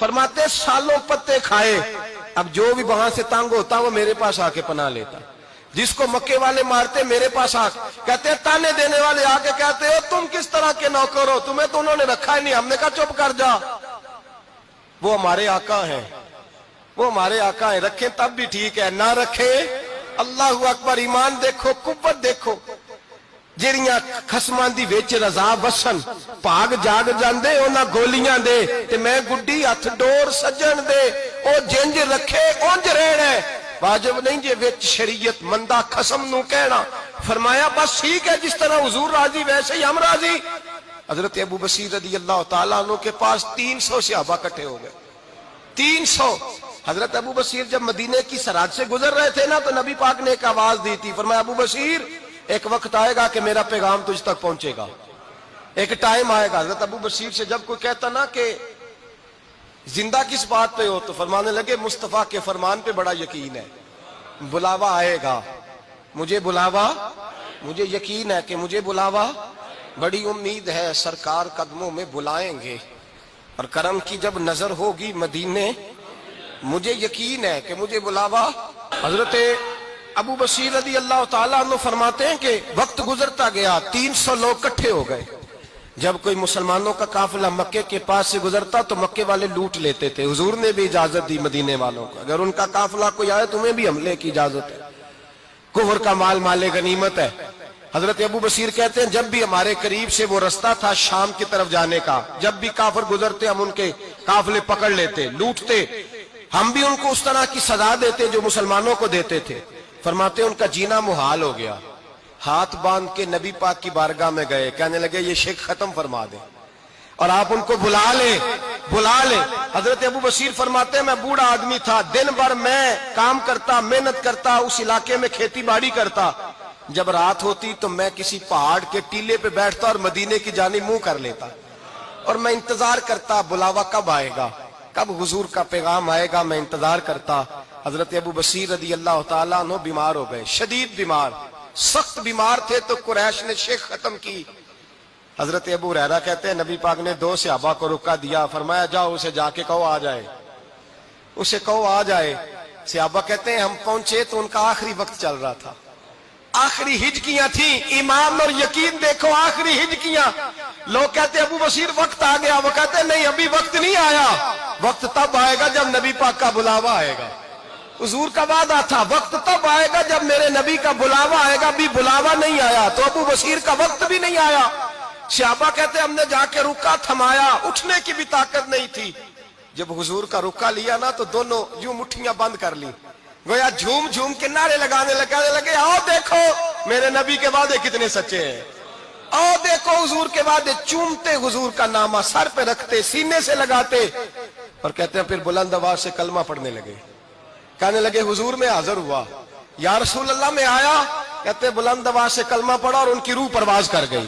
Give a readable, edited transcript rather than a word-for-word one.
फरमाते सालों पत्ते खाए, अब जो भी वहां से तंग होता वो मेरे पास आके पना लेता। जिसको मक्के वाले मारते मेरे पास आ, कहते ताने देने वाले आके कहते हो तुम किस तरह के नौकर हो, तुम्हें तो उन्होंने रखा ही नहीं। हमने कहा चुप कर जा, वो हमारे आका हैं, वो हमारे आका हैं, रखें तब भी ठीक है, ना रखे अल्लाह अकबर। ईमान देखो, कुव्वत देखो, ਜਿਹੜੀਆਂ ਖਸਮਾਂ ਦੀ ਵਿੱਚ ਰਜ਼ਾ ਵਸਣ ਭਾਗ ਜਾਗ ਜਾਂਦੇ ਉਹਨਾਂ ਗੋਲੀਆਂ ਦੇ, ਤੇ ਮੈਂ ਗੁੱਡੀ ਹੱਥ ਡੋਰ ਸੱਜਣ ਦੇ, ਉਹ ਜਿੰਜ ਰੱਖੇ ਉੰਜ ਰਹਿਣਾ। ਵਾਜਬ ਨਹੀਂ ਜੇ ਵਿੱਚ ਸ਼ਰੀਅਤ ਮੰਦਾ ਖਸਮ ਨੂੰ ਕਹਿਣਾ। फरमाया बस ठीक है, जिस तरह हुजूर राजी वैसे ही हम राजी। हजरत अबू बसीर रदी अल्लाह तआला अन्हु के पास 300 सहाबा इकट्ठे हो गए, 300। हजरत अबू बसीर जब मदीने की सरहद से गुजर रहे थे ना, तो नबी पाक ने एक आवाज दी थी, फरमाया अबू बसीर एक वक्त आएगा कि मेरा पैगाम तुझ तक पहुंचेगा, एक टाइम आएगा। हजरत अबू बसीर से जब कोई कहता ना कि जिंदा किस बात पे हो, तो फरमाने लगे मुस्तफा के फरमान पे बड़ा यकीन है, बुलावा आएगा, मुझे बुलावा, मुझे यकीन है कि मुझे बुलावा, बड़ी उम्मीद है सरकार कदमों में बुलाएंगे, और करम की जब नजर होगी मदीने, मुझे यकीन है कि मुझे बुलावा। हजरत अबू बसीर रदी अल्लाह ताला अन्हु फरमाते हैं कि वक्त गुजरता गया, 300 लोग इकट्ठे हो गए। जब कोई मुसलमानों का काफिला मक्के के पास से गुजरता तो मक्के वाले लूट लेते थे। हुजूर ने भी इजाजत दी मदीने वालों को, अगर उनका काफिला कोई आए तुम्हें भी हमले की इजाजत है, कुफर का माल माले गनीमत है। हजरत अबू बसीर कहते हैं जब भी हमारे करीब से वो रास्ता था शाम की तरफ जाने का, जब भी काफिर गुजरते हम उनके काफिले पकड़ लेते, लूटते, हम भी उनको उस तरह की सजा देते जो मुसलमानों को देते थे। फरमाते उनका जीना मुहाल हो गया, हाथ बांध के नबी पाक की बारगाह में गए, कहने लगे ये शेख खत्म फरमा दे और आप उनको बुला ले, बुला ले। हजरत अबू बसीर फरमाते मैं बूढ़ा आदमी था, दिन भर मैं काम करता, मेहनत करता, उस इलाके में खेती बाड़ी करता, जब रात होती तो मैं किसी पहाड़ के टीले पे बैठता और मदीने की जानी मुंह कर लेता, और मैं इंतजार करता बुलावा कब आएगा, कब हुजूर का पैगाम आएगा, मैं इंतजार करता। हजरत अबू बसीर रदी अल्लाह ताला अन्हु बीमार हो गए, शदीद बीमार, सख्त बीमार थे, तो कुरैश ने शेख खत्म की। हजरत अबू हुरैरा कहते हैं नबी पाक ने 2 सहाबा को रुका दिया, फरमाया जाओ उसे जाके कहो आ जाए, उसे कहो आ जाए। सहाबा कहते हैं हम पहुंचे तो उनका आखिरी वक्त चल रहा था, आखिरी हिजकियां थी, ईमान और यकीन देखो, आखिरी हिजकियां। लोग कहते अबू बसीर वक्त आ गया, वो कहते नहीं अभी वक्त नहीं आया, वक्त तब आएगा जब नबी पाक का बुलावा आएगा। हुजूर का वादा था वक्त तब आएगा जब मेरे नबी का बुलावा आएगा, अभी बुलावा नहीं आया, तो अबू बसीर का वक्त भी नहीं आया। सहाबा कहते हमने जाके रुका, थमाया, उठने की भी ताकत नहीं थी। जब हुजूर का रुका लिया ना, तो दोनों यूं मुट्ठियां बंद कर ली, गोया झूम झूम के नारे लगाने लगे, आओ देखो मेरे नबी के वादे कितने सच्चे हैं, आओ देखो हुजूर के वादे। चूमते हुजूर का नामा सर पे रखते, सीने से लगाते, और कहते हैं फिर बुलंद आवाज से कलमा पढ़ने लगे, कहने लगे हुजूर में हाजिर हुआ, या रसूल अल्लाह में आया, कहते बुलंद आवाज से कलमा पढ़ा और उनकी रूह परवाज कर गई।